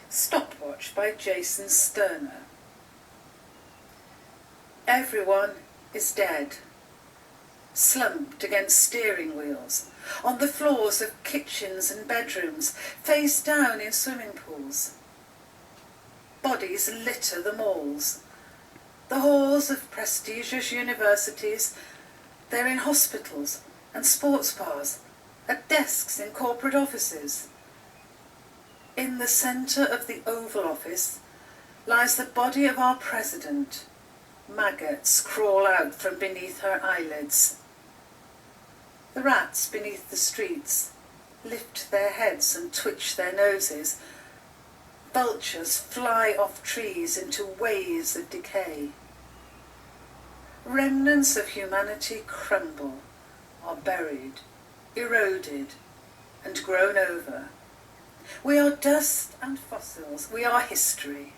Stopwatch by Jay Sturner. Everyone is dead, slumped against steering wheels, on the floors of kitchens and bedrooms, face down in swimming pools. Bodies litter the malls, the halls of prestigious universities. They're in hospitals and sports bars, at desks in corporate offices. In the centre of the Oval Office lies the body of our president. Maggots crawl out from beneath her eyelids. The rats beneath the streets lift their heads and twitch their noses. Vultures fly off trees into waves of decay. Remnants of humanity crumble, are buried, eroded, and grown over. We are dust and fossils, we are history.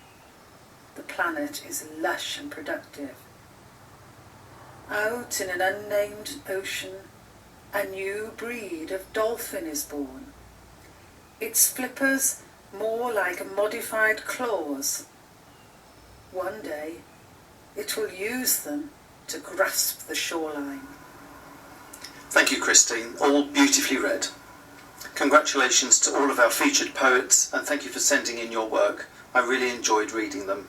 The planet is lush and productive. Out in an unnamed ocean, a new breed of dolphin is born. Its flippers more like modified claws. One day, it will use them to grasp the shoreline. Thank you, Christine. All beautifully read. Congratulations to all of our featured poets, and thank you for sending in your work. I really enjoyed reading them.